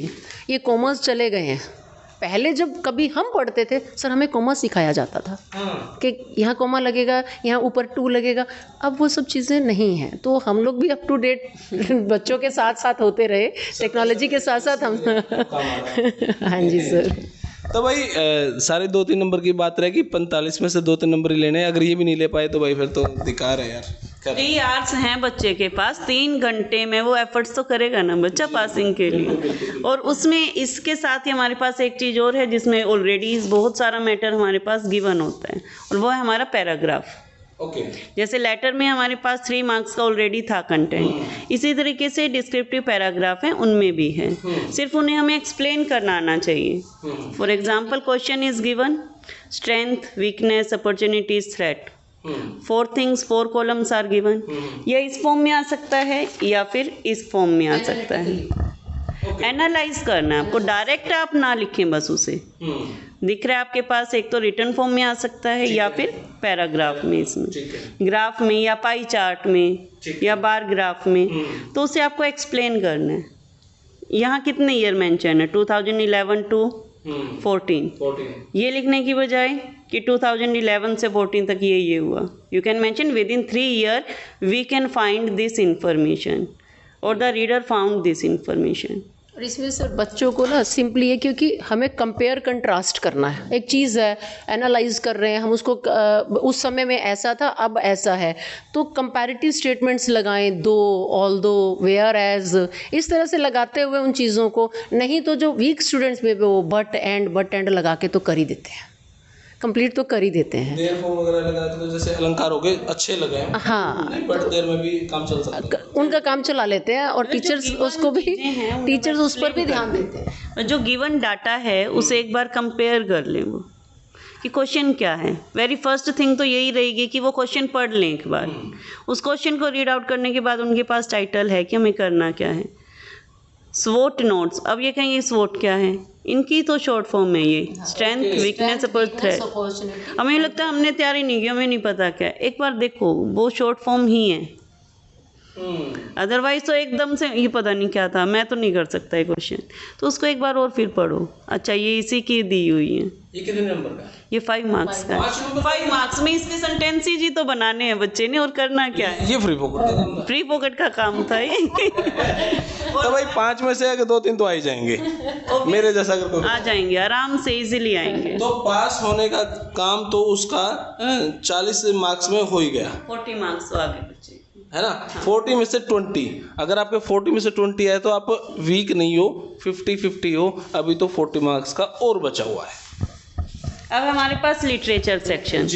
ये कोमास चले गए हैं। पहले जब कभी हम पढ़ते थे सर, हमें कोमा सिखाया जाता था कि यहाँ कोमा लगेगा, यहाँ ऊपर 2 लगेगा। अब वो सब चीज़ें नहीं हैं, तो हम लोग भी अप टू डेट बच्चों के साथ साथ होते रहे, टेक्नोलॉजी के साथ साथ हम हाँ जी सर। तो भाई सारे 2-3 नंबर की बात रहेगी, 45 में से 2-3 नंबर ही लेने हैं। अगर ये भी नहीं ले पाए तो भाई फिर तो बेकार है यार। 3 आवर्स हैं बच्चे के पास, 3 घंटे में वो एफर्ट्स तो करेगा ना बच्चा पासिंग के लिए। और उसमें इसके साथ ही हमारे पास एक चीज़ और है जिसमें ऑलरेडी बहुत सारा मैटर हमारे पास गिवन होता है, और वो है हमारा पैराग्राफ। ओके जैसे लेटर में हमारे पास 3 मार्क्स का ऑलरेडी था कंटेंट, इसी तरीके से डिस्क्रिप्टिव पैराग्राफ हैं उनमें भी है, सिर्फ उन्हें हमें एक्सप्लेन करना आना चाहिए। For example question is given strength, weakness, opportunities, threat, 4 things, 4 columns are given. या इस फॉर्म में आ सकता है या फिर इस फॉर्म में आ सकता है। एनालाइज करना है आपको, डायरेक्ट आप ना लिखें बस उसे। दिख रहा है आपके पास, एक तो रिटर्न फॉर्म में आ सकता है या फिर पैराग्राफ में, इसमें ग्राफ में या पाई चार्ट में या बार ग्राफ में, तो उसे आपको एक्सप्लेन करना है। यहाँ कितने ईयर मेंशन है? 2011 to 14। ये लिखने की बजाय कि 2011 से 14 तक ये हुआ, you can mention within 3 year we can find this information और the reader found this information. और इसमें सर बच्चों को ना सिंपली है, क्योंकि हमें कंपेयर कंट्रास्ट करना है। एक चीज़ है, एनालाइज कर रहे हैं हम उसको, उस समय में ऐसा था अब ऐसा है, तो कंपैरेटिव स्टेटमेंट्स लगाएं, दो, ऑल दो, वेयर एज, इस तरह से लगाते हुए उन चीज़ों को। नहीं तो जो वीक स्टूडेंट्स में वो बट एंड लगा के तो कर ही देते हैं। कंप्लीट तो कर ही देते हैं। देयर फॉर्म वगैरह लगाते तो जैसे अलंकार हो गए अच्छे लगे हैं, हाँ, बट देर में भी काम चल सकता है। उनका काम चला लेते हैं और टीचर्स उसको भी, टीचर्स उस पर भी ध्यान देते हैं। जो गिवन डाटा है उसे एक बार कंपेयर कर लें वो कि क्वेश्चन क्या है। वेरी फर्स्ट थिंग तो यही रहेगी कि वो क्वेश्चन पढ़ लें एक बार। उस क्वेश्चन को रीड आउट करने के बाद उनके पास टाइटल है कि हमें करना क्या है। स्वोट नोट्स, अब ये कहेंगे स्वोट क्या है, इनकी तो शॉर्ट फॉर्म है ये, स्ट्रेंथ, वीकनेस, अपोज थ्रेट। हमें लगता है हमने तैयारी नहीं की, हमें नहीं पता क्या है। एक बार देखो वो शॉर्ट फॉर्म ही है, अदरवाइज तो एकदम से ये पता नहीं क्या था, मैं तो नहीं कर सकता ये क्वेश्चन। तो उसको एक बार और फिर पढ़ो। अच्छा ये इसी की दी हुई है, ये कितने नंबर का है? ये 5 मार्क्स का है। 5 मार्क्स में इसके सेंटेंसेस ही तो बनाने हैं बच्चे ने, और करना क्या है। ये फ्री पॉकेट का काम था। फ्री पॉकेट का काम था ये। तो भाई 5 में से अगर 2-3 तो आ ही जाएंगे, मेरे जैसा अगर कोई आ जाएंगे, आराम से इजीली आएंगे। तो पास होने का काम तो उसका 40 मार्क्स में हो ही गया, 40 मार्क्स तो आगे बच्चे, है ना। 40 में से 20, अगर आपके 40 में से 20 आए तो आप वीक नहीं हो, 50-50 हो। अभी तो 40 मार्क्स का और बचा हुआ है। अब हमारे पास लिटरेचर सेक्शन।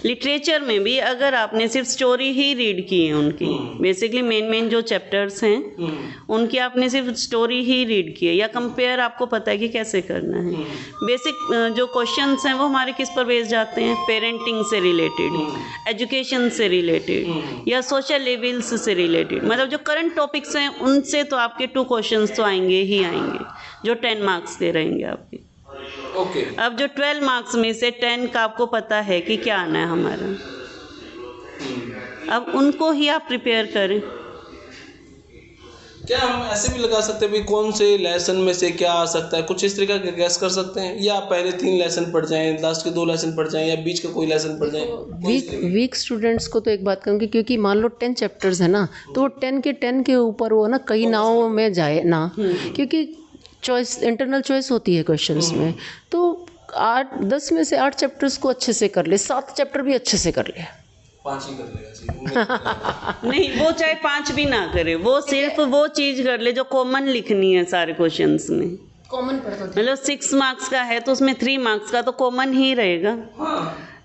लिटरेचर में भी अगर आपने सिर्फ स्टोरी ही रीड की है उनकी, बेसिकली मेन जो चैप्टर्स हैं उनकी आपने सिर्फ स्टोरी ही रीड की है, या कंपेयर आपको पता है कि कैसे करना है। बेसिक जो क्वेश्चंस हैं वो हमारे किस पर बेस जाते हैं, पेरेंटिंग से रिलेटेड, एजुकेशन से रिलेटेड, या सोशल लेवल्स से रिलेटेड। मतलब जो करंट टॉपिक्स हैं उनसे तो आपके 2 क्वेश्चंस तो आएंगे ही आएंगे, जो 10 मार्क्स के रहेंगे आपके। ओके। अब जो 12 मार्क्स में से 10 का आपको पता है कि क्या आना है हमारा, अब उनको ही आप प्रिपेयर करें। क्या हम ऐसे भी लगा सकते हैं भी कौन से लेसन में से क्या आ सकता है, कुछ इस तरीका का गैस कर सकते हैं, या पहले 3 लेसन पढ़ जाएं, लास्ट के 2 लेसन पढ़ जाएं, या बीच का कोई लेसन पढ़ जाएं। वीक स्टूडेंट्स को तो एक बात कहूँगी, क्योंकि मान लो 10 चैप्टर्स है ना, तो वो 10 के ऊपर वो ना कई नावों में जाए ना, क्योंकि चॉइस, इंटरनल चॉइस होती है क्वेश्चंस में। तो 8-10 में से 8 चैप्टर्स को अच्छे से कर ले, 7 चैप्टर भी अच्छे से कर ले। 5 ही कर लेगा नहीं, वो चाहे 5 भी ना करे, वो सिर्फ वो चीज़ कर ले जो कॉमन लिखनी है सारे क्वेश्चंस में। कॉमन पढ़ दो, मतलब 6 मार्क्स का है तो उसमें 3 मार्क्स का तो कॉमन ही रहेगा,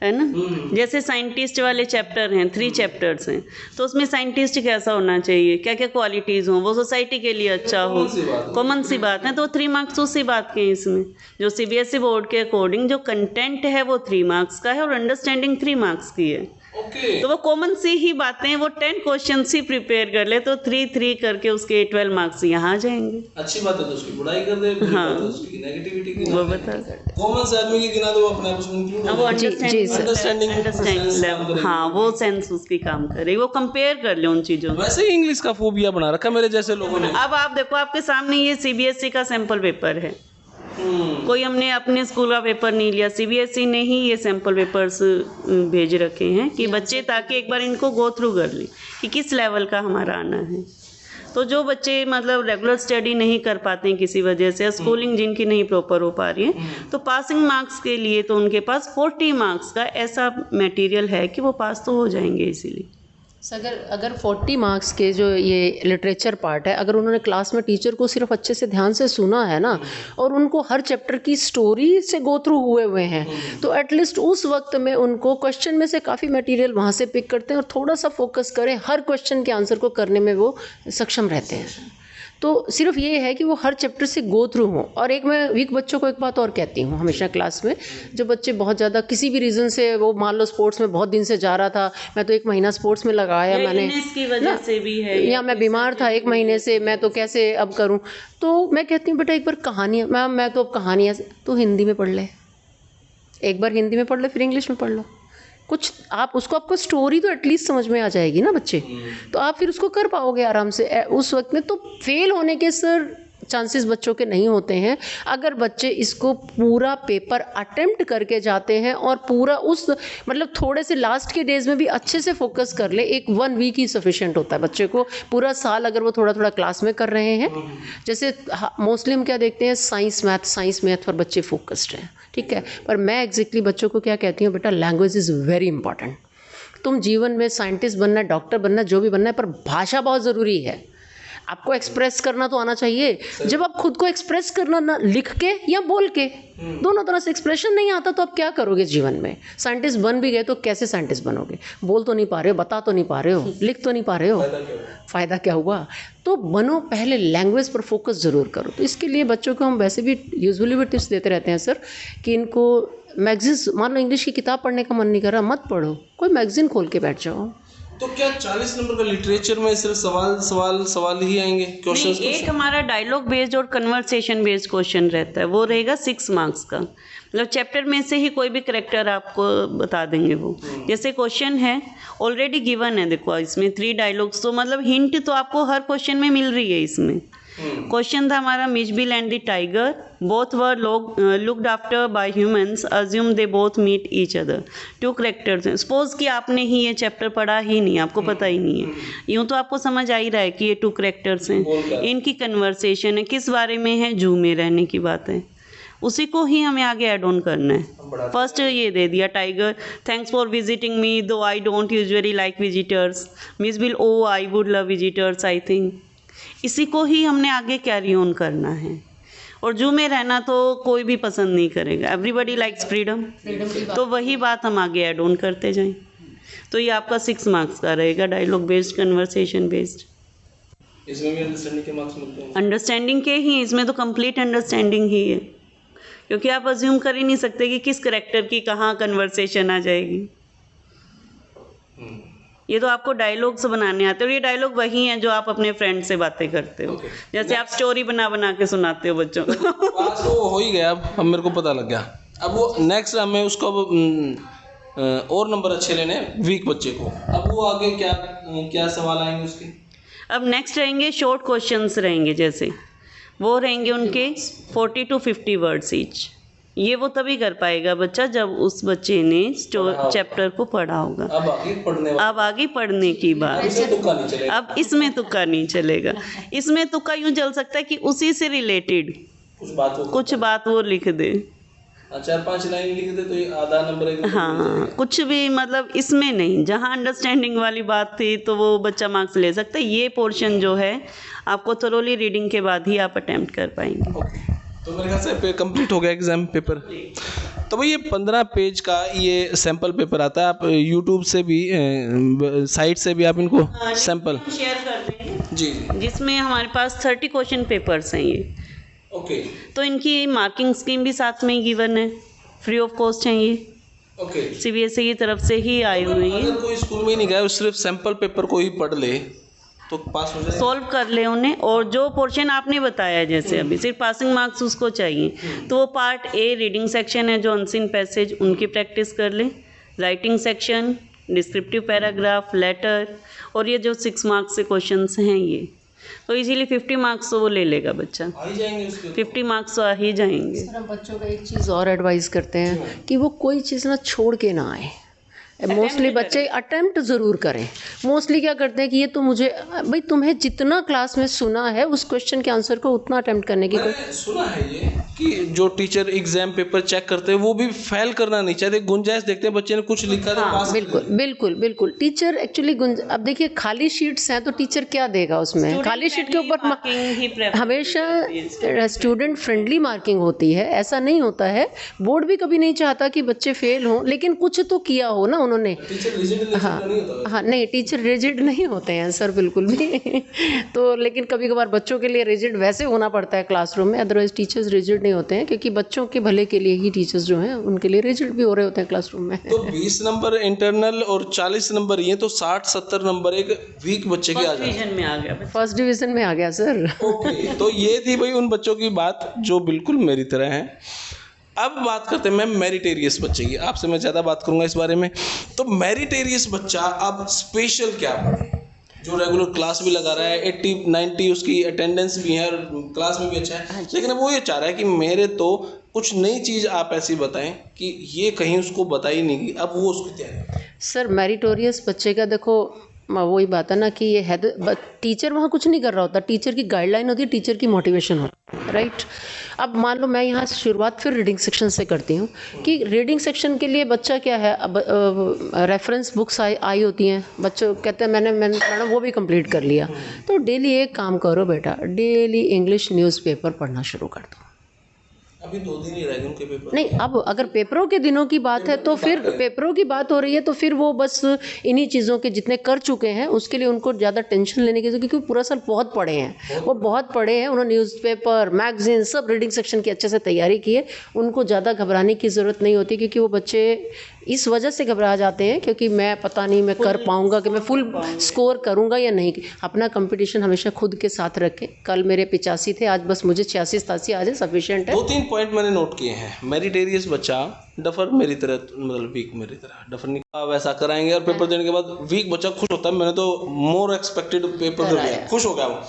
है ना। जैसे साइंटिस्ट वाले चैप्टर हैं, 3 चैप्टर्स हैं, तो उसमें साइंटिस्ट कैसा होना चाहिए, क्या क्या क्वालिटीज़ हों, वो सोसाइटी के लिए अच्छा हो, कॉमन सी बात है। तो 3 मार्क्स उसी बात के हैं इसमें। जो CBSE बोर्ड के अकॉर्डिंग जो कंटेंट है वो 3 मार्क्स का है, और अंडरस्टैंडिंग 3 मार्क्स की है। तो वो कॉमन सी ही बातें, वो 10 क्वेश्चन ही प्रिपेयर कर ले तो 3 करके उसके 12 मार्क्स यहाँ आ जाएंगे। अच्छी बात है तो उसकी बुराई कर दे, बुरी बात है उसकी नेगेटिविटी की, वो बता कॉमन से आदमी की गिना दो, अपने आप उसमें इंक्लूड हो, वो अंडरस्टैंडिंग लेवल, हाँ वो सेंस उसकी काम करे, वो कंपेयर कर ले उन चीज़ों को। वैसे ही इंग्लिश का फोबिया बना रखा मेरे जैसे लोगों ने। अब आप देखो आपके सामने ये CBSE का सैंपल पेपर है, कोई हमने अपने स्कूल का पेपर नहीं लिया, CBSE ने ही ये सैंपल पेपर्स भेज रखे हैं कि बच्चे ताकि एक बार इनको गो थ्रू कर लें कि किस लेवल का हमारा आना है। तो जो बच्चे मतलब रेगुलर स्टडी नहीं कर पाते हैं किसी वजह से, स्कूलिंग जिनकी नहीं प्रॉपर हो पा रही है, तो पासिंग मार्क्स के लिए तो उनके पास 40 मार्क्स का ऐसा मटेरियल है कि वो पास तो हो जाएंगे इसीलिए। अगर 40 मार्क्स के जो ये लिटरेचर पार्ट है, अगर उन्होंने क्लास में टीचर को सिर्फ अच्छे से ध्यान से सुना है ना, और उनको हर चैप्टर की स्टोरी से गो थ्रू हुए हैं, तो एटलीस्ट उस वक्त में उनको क्वेश्चन में से काफ़ी मटेरियल वहाँ से पिक करते हैं और थोड़ा सा फोकस करें, हर क्वेश्चन के आंसर को करने में वो सक्षम रहते हैं। तो सिर्फ ये है कि वो हर चैप्टर से गो थ्रू हों। और एक मैं वीक बच्चों को एक बात और कहती हूँ हमेशा क्लास में, जो बच्चे बहुत ज़्यादा किसी भी रीज़न से, वो मान लो स्पोर्ट्स में बहुत दिन से जा रहा था, मैं तो 1 महीना स्पोर्ट्स में लगाया मैंने, की वजह से भी है, या मैं बीमार था 1 महीने से, मैं तो कैसे अब करूँ, तो मैं कहती हूँ बेटा एक बार कहानियाँ, मैम मैं तो अब कहानियाँ, तो हिंदी में पढ़ ले, एक बार हिंदी में पढ़ ले, फिर इंग्लिश में पढ़ लो कुछ, आप उसको, आपको स्टोरी तो एटलीस्ट समझ में आ जाएगी ना बच्चे, तो आप फिर उसको कर पाओगे आराम से उस वक्त में। तो फेल होने के सर चांसेस बच्चों के नहीं होते हैं अगर बच्चे इसको पूरा पेपर अटेम्प्ट करके जाते हैं और पूरा उस मतलब थोड़े से लास्ट के डेज में भी अच्छे से फोकस कर ले। एक 1 वीक ही सफिशिएंट होता है बच्चे को, पूरा साल अगर वो थोड़ा थोड़ा क्लास में कर रहे हैं। जैसे मोस्टली हम क्या देखते हैं, साइंस मैथ पर बच्चे फोकस्ड हैं, ठीक है, पर मैं एग्जैक्टली बच्चों को क्या कहती हूँ, बेटा लैंग्वेज इज़ वेरी इंपॉर्टेंट। तुम जीवन में साइंटिस्ट बनना है, डॉक्टर बनना है, जो भी बनना है, पर भाषा बहुत ज़रूरी है। आपको एक्सप्रेस करना तो आना चाहिए। जब आप खुद को एक्सप्रेस करना ना लिख के या बोल के, दोनों तरह से एक्सप्रेशन नहीं आता तो आप क्या करोगे जीवन में? साइंटिस्ट बन भी गए तो कैसे साइंटिस्ट बनोगे? बोल तो नहीं पा रहे हो, बता तो नहीं पा रहे हो, लिख तो नहीं पा रहे हो, फ़ायदा क्या हुआ? तो बनो, पहले लैंग्वेज पर फोकस ज़रूर करो। तो इसके लिए बच्चों को हम वैसे भी यूजुअली भी टिप्स देते रहते हैं सर, कि इनको मैगजीन्स, मान लो इंग्लिश की किताब पढ़ने का मन नहीं कर रहा, मत पढ़ो, कोई मैगजीन खोल के बैठ जाओ। तो क्या 40 नंबर का लिटरेचर में सिर्फ सवाल ही आएंगे, क्वेश्चंस? एक हमारा डायलॉग बेस्ड और कन्वर्सेशन बेस्ड क्वेश्चन रहता है, वो रहेगा 6 मार्क्स का। मतलब चैप्टर में से ही कोई भी करेक्टर आपको बता देंगे वो। जैसे क्वेश्चन है ऑलरेडी गिवन है, देखो इसमें 3 डायलॉग्स, तो मतलब हिंट तो आपको हर क्वेश्चन में मिल रही है इसमें। क्वेश्चन था हमारा, Mitchbill and the tiger both were looked after by humans, assume they both meet each other. 2 characters हैं। सपोज कि आपने ही ये चैप्टर पढ़ा ही नहीं, आपको पता ही नहीं है, यूँ तो आपको समझ आ ही रहा है कि ये 2 करेक्टर्स हैं, इनकी कन्वर्सेशन है, किस बारे में है, जू में रहने की बात है, उसी को ही हमें आगे ऐड ऑन करना है। फर्स्ट ये दे दिया, tiger thanks for visiting me though I don't usually like visitors, Mitchbill oh I would love visitors I think. इसी को ही हमने आगे कैरी ऑन करना है। और जू में रहना तो कोई भी पसंद नहीं करेगा, एवरीबडी लाइक्स फ्रीडम, तो वही बात हम आगे ऐड ऑन करते जाएं। तो ये आपका 6 मार्क्स का रहेगा, डायलॉग बेस्ड, कन्वर्सेशन बेस्ड। इसमें भी अंडरस्टैंडिंग के मार्क्स मिलते हैं? अंडरस्टैंडिंग के ही, इसमें तो कंप्लीट अंडरस्टैंडिंग ही है, क्योंकि आप अज्यूम कर ही नहीं सकते कि किस करेक्टर की कहाँ कन्वर्सेशन आ जाएगी। ये तो आपको डायलॉग्स बनाने आते हैं, और ये डायलॉग वही हैं जो आप अपने फ्रेंड से बातें करते हो। जैसे आप स्टोरी बना के सुनाते हो बच्चों को। पास तो हो ही गया, अब मेरे को पता लग गया। अब वो नेक्स्ट हमें उसको और नंबर अच्छे लेने हैं वीक बच्चे को। अब वो आगे क्या सवाल आएंगे उसके? अब नेक्स्ट रहेंगे शॉर्ट क्वेश्चंस रहेंगे, जैसे वो रहेंगे उनके 40 to 50 वर्ड्स ईच। ये वो तभी कर पाएगा बच्चा जब उस बच्चे ने चैप्टर को पढ़ा होगा। अब आगे पढ़ने की बात, अब इसमें तुक्का नहीं चलेगा। इसमें तुक्का यूं चल सकता है कि उसी से रिलेटेड कुछ बात वो लिख दे, 4-5 लाइन लिख दे तो ये आधा नंबर। हाँ, कुछ भी, मतलब इसमें नहीं, जहाँ अंडरस्टैंडिंग वाली बात थी तो वो बच्चा मार्क्स ले सकता है। ये पोर्शन जो है आपको थोरोली रीडिंग के बाद ही आप अटेम्प्ट कर पाएंगे। तो मेरे ख्याल से कंप्लीट हो गया एग्जाम पेपर। तो भाई ये 15 पेज का ये सैंपल पेपर आता है। आप यूट्यूब से भी, साइट से भी आप इनको सैंपल शेयर कर देंगे जी, जिसमें हमारे पास 30 क्वेश्चन पेपर्स हैं ये। ओके। तो इनकी मार्किंग स्कीम भी साथ में ही गिवन है, फ्री ऑफ कॉस्ट है ये, ओके। CBSE की तरफ से ही आई हुई है। अगर कोई स्कूल में ही नहीं गया, सिर्फ सैंपल पेपर को ही पढ़ ले तो पास हो जाए, सॉल्व कर ले उन्हें। और जो पोर्शन आपने बताया, जैसे अभी सिर्फ पासिंग मार्क्स उसको चाहिए, तो वो पार्ट ए रीडिंग सेक्शन है जो अनसीन पैसेज, उनकी प्रैक्टिस कर ले। Writing section, descriptive paragraph, letter, और ये जो 6 मार्क्स से क्वेश्चंस हैं ये, तो इजीली 50 मार्क्स तो वो ले लेगा बच्चा। आ ही जाएंगे उसके 50 मार्क्स तो आ ही जाएंगे। सर हम बच्चों का एक चीज़ और एडवाइस करते हैं कि वो कोई चीज़ ना छोड़ के ना आए। मोस्टली बच्चे अटेम्प्ट ज़रूर करें। मोस्टली क्या करते हैं कि ये तो मुझे, भाई तुम्हें जितना क्लास में सुना है उस क्वेश्चन के आंसर को उतना अटेम्प्ट करने की मैंने सुना है ये कि जो टीचर एग्जाम पेपर चेक करते हैं वो भी फेल करना नहीं चाहते, गुंजाइश देखते हैं बच्चे ने कुछ लिखा था पास। बिल्कुल बिल्कुल बिल्कुल। टीचर एक्चुअली अब देखिए खाली शीट्स हैं तो टीचर क्या देगा उसमें? खाली शीट के ऊपर हमेशा स्टूडेंट फ्रेंडली मार्किंग होती है, ऐसा नहीं होता है। बोर्ड भी कभी नहीं चाहता कि बच्चे फेल हों, लेकिन कुछ तो किया हो ना उन्होंने। हाँ नहीं, टीचर रिजिड नहीं होते हैं सर बिल्कुल भी। तो लेकिन कभी कभार बच्चों के लिए रिजिड वैसे होना पड़ता है क्लासरूम में, अदरवाइज टीचर्स रिजिड नहीं होते हैं, क्योंकि बच्चों के भले के लिए ही टीचर्स जो हैं उनके लिए रिजिड भी हो रहे होते हैं क्लासरूम में। तो 20 नंबर इंटरनल और 40 नंबर ये, तो 60-70 नंबर एक वीक बच्चे के आ जाए। डिवीजन में आ गया, फर्स्ट डिवीजन में आ गया सर। ओके, तो ये थी भाई उन बच्चों की बात जो बिल्कुल मेरी तरह हैं। अब बात करते हैं मैम मेरिटेरियस बच्चे की। आपसे मैं ज़्यादा बात करूंगा इस बारे में। तो मेरिटेरियस बच्चा अब स्पेशल क्या पढ़े? जो रेगुलर क्लास भी लगा रहा है, 80-90 उसकी अटेंडेंस भी है और क्लास में भी अच्छा है, लेकिन वो ये चाह रहा है कि मेरे तो कुछ नई चीज़ आप ऐसी बताएं कि ये कहीं उसको बताई नहीं गई, अब वो उसकी तैयारी। सर मेरिटोरियस बच्चे का देखो, वही बात है ना कि ये है टीचर वहाँ कुछ नहीं कर रहा होता, टीचर की गाइडलाइन होती है, टीचर की मोटिवेशन होती है, राइट। अब मान लो मैं यहाँ शुरुआत फिर रीडिंग सेक्शन से करती हूँ कि रीडिंग सेक्शन के लिए बच्चा क्या है, अब रेफरेंस बुक्स आई होती हैं, बच्चों कहते हैं मैंने मैडम वो भी कंप्लीट कर लिया। तो डेली एक काम करो बेटा, डेली इंग्लिश न्यूज़पेपर पढ़ना शुरू कर दो। अभी 2 दिन ही रह गए उनके पेपर। नहीं, अब अगर पेपरों के दिनों की बात है तो फिर पेपरों की बात हो रही है तो फिर वो बस इन्हीं चीज़ों के जितने कर चुके हैं उसके लिए उनको ज़्यादा टेंशन लेने की जरूरत, क्योंकि पूरा साल बहुत पढ़े हैं, वो बहुत पढ़े हैं, उन्होंने न्यूज़पेपर मैगजीन सब रीडिंग सेक्शन की अच्छे से तैयारी की है, उनको ज़्यादा घबराने की ज़रूरत नहीं होती। क्योंकि वो बच्चे इस वजह से घबरा जाते हैं क्योंकि मैं पता नहीं मैं कर पाऊँगा कि मैं फुल स्कोर करूँगा या नहीं। अपना कंपटीशन हमेशा खुद के साथ रखें। कल मेरे 85 थे, आज बस मुझे 86-87 आ जाए सफिशिएंट है। 2-3 पॉइंट मैंने नोट किए हैं। मेरिटेरियस बच्चा, डफर मेरी तरह, मतलब वीक मेरी तरह, डफर नहीं वैसा कराएंगे और पेपर देने के बाद वीक बच्चा खुश होता है, मैंने तो मोर एक्सपेक्टेड पेपर दे दिया, खुश हो गया वो।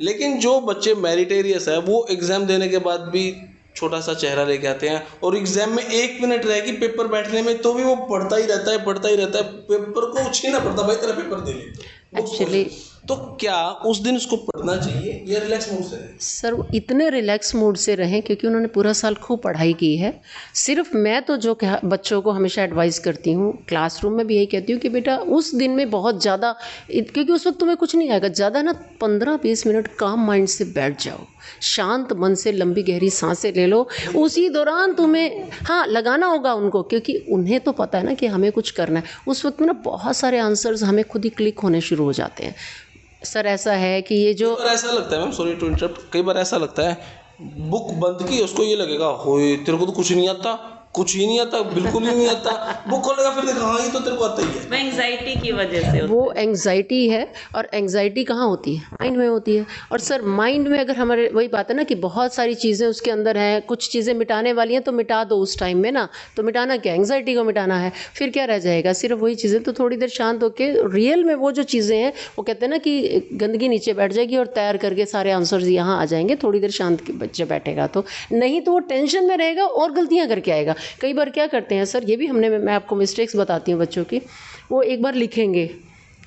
लेकिन जो बच्चे मेरिटेरियस है वो एग्जाम देने के बाद भी छोटा सा चेहरा लेके आते हैं और एग्जाम में 1 मिनट रहेगी पेपर बैठने में तो भी वो पढ़ता ही रहता है, पेपर को छीना पड़ता, भाई तेरा पेपर दे ले एक्चुअली। तो क्या उस दिन उसको पढ़ना चाहिए या रिलैक्स मूड से रहें? सर इतने रिलैक्स मूड से रहें क्योंकि उन्होंने पूरा साल खूब पढ़ाई की है। सिर्फ मैं तो जो बच्चों को हमेशा एडवाइस करती हूँ, क्लासरूम में भी यही कहती हूँ कि बेटा उस दिन में बहुत ज़्यादा, क्योंकि उस वक्त तुम्हें कुछ नहीं आएगा, ज़्यादा ना 15-20 मिनट काम माइंड से बैठ जाओ, शांत मन से लंबी गहरी सांसें ले लो। उसी दौरान तुम्हें हाँ लगाना होगा उनको, क्योंकि उन्हें तो पता है ना कि हमें कुछ करना है। उस वक्त में ना बहुत सारे आंसर्स हमें खुद ही क्लिक होने शुरू हो जाते हैं। सर ऐसा है कि ये जो ऐसा लगता है मैम, सॉरी टू इंटरप्ट, कई बार ऐसा लगता है बुक बंद की उसको ये लगेगा होए तेरे को तो कुछ नहीं आता, कुछ ही नहीं आता, बिल्कुल ही नहीं आता। बुक खोलेगा फिर देखा हाँ ये तो तेरे को आता ही है। वो एंग्जाइटी की वजह से वो एंग्जाइटी है। और एंग्जाइटी कहाँ होती है? माइंड में होती है। और सर माइंड में अगर हमारे वही बात है ना कि बहुत सारी चीज़ें उसके अंदर हैं, कुछ चीज़ें मिटाने वाली हैं तो मिटा दो उस टाइम में ना। तो मिटाना क्या, एंग्जाइटी को मिटाना है, फिर क्या रह जाएगा? सिर्फ वही चीज़ें। तो थोड़ी देर शांत होकर रियल में वो जो चीज़ें हैं वो कहते हैं ना कि गंदगी नीचे बैठ जाएगी और तैयार करके सारे आंसर्स यहाँ आ जाएंगे। थोड़ी देर शांत बच्चे बैठेगा तो, नहीं तो वो टेंशन में रहेगा और गलतियाँ करके आएगा। कई बार क्या करते हैं सर, ये भी मैं आपको मिस्टेक्स बताती हूँ बच्चों की। वो एक बार लिखेंगे,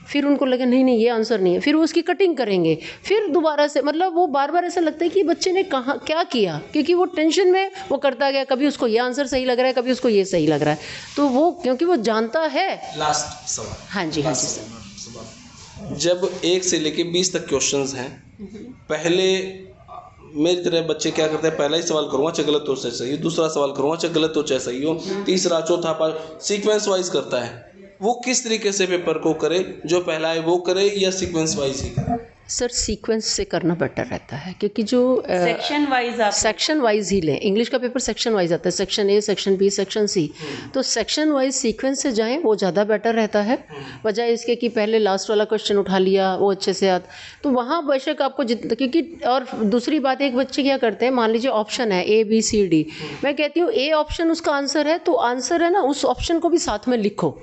फिर उनको लगे नहीं ये आंसर नहीं है, फिर वो उसकी कटिंग करेंगे, फिर दोबारा से, मतलब वो बार बार ऐसा लगता है कि बच्चे ने कहाँ क्या किया, क्योंकि वो टेंशन में वो करता गया, कभी उसको ये आंसर सही लग रहा है, कभी उसको ये सही लग रहा है। तो वो क्योंकि वो जानता है। लास्ट सवाल। हाँ जी सर। जब 1 से लेके 20 तक क्वेश्चंस हैं, पहले मेरी तरह बच्चे क्या करते हैं, पहला ही सवाल करूँगा चाहे गलत हो चाहे सही हो, दूसरा सवाल करूँगा चाहे गलत हो चाहे सही हो, तीसरा चौथा पाँच सीक्वेंस वाइज करता है। वो किस तरीके से पेपर को करे, जो पहला है वो करे या सीक्वेंस वाइज ही करे? सर सीक्वेंस से करना बेटर रहता है, क्योंकि जो सेक्शन वाइज आप सेक्शन वाइज ही लें। इंग्लिश का पेपर सेक्शन वाइज आता है, section A, section B, section C. तो सेक्शन वाइज सीक्वेंस से जाएं, वो ज़्यादा बेटर रहता है, बजाय इसके कि पहले लास्ट वाला क्वेश्चन उठा लिया वो अच्छे से आता। तो वहाँ बेशक आपको क्योंकि और दूसरी बात, एक बच्चे क्या करते हैं, मान लीजिए ऑप्शन है A B C D, मैं कहती हूँ A ऑप्शन उसका आंसर है, तो आंसर है ना, उस ऑप्शन को भी साथ में लिखो।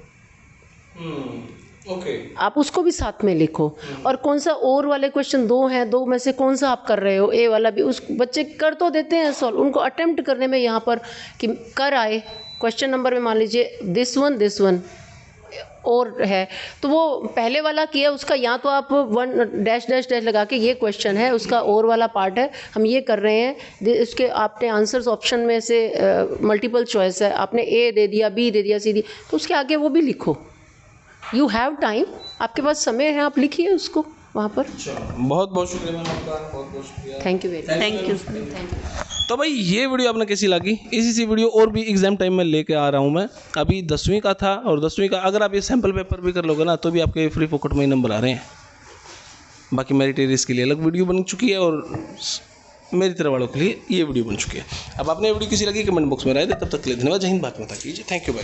आप उसको भी साथ में लिखो। और कौन सा और वाले क्वेश्चन 2 हैं, 2 में से कौन सा आप कर रहे हो, ए वाला भी। उस बच्चे कर तो देते हैं सॉल्व, उनको अटेम्प्ट करने में यहाँ पर कि कर आए क्वेश्चन नंबर में, मान लीजिए दिस वन और है, तो वो पहले वाला किया उसका, या तो आप 1 लगा के ये क्वेश्चन है, उसका और वाला पार्ट है, हम ये कर रहे हैं, इसके आपने आंसर्स ऑप्शन में से मल्टीपल चॉइस है, आपने ए दे दिया, बी दे दिया, सी दी, तो उसके आगे वो भी लिखो। यू हैव टाइम, आपके पास समय है, आप लिखिए उसको वहाँ पर। बहुत बहुत शुक्रिया मैम आपका, बहुत बहुत शुक्रिया। Thank you very thank you. तो भाई ये वीडियो आपने कैसी लगी? इसी सी वीडियो और भी एग्जाम टाइम में लेके आ रहा हूँ मैं। अभी 10वीं का था, और 10वीं का अगर आप ये सैम्पल पेपर भी कर लोगे ना तो भी आपके फ्री पॉकेट में ही नंबर आ रहे हैं। बाकी मेरिटेरियस के लिए अलग वीडियो बन चुकी है और मेरी तरह वालों के लिए ये वीडियो बन चुकी है। अब आपने वीडियो किसी लगी कमेंट बॉक्स में राय दे। तब तक के लिए धन्यवाद। जय हिंद, भारत माता की जय। थैंक यू भाई।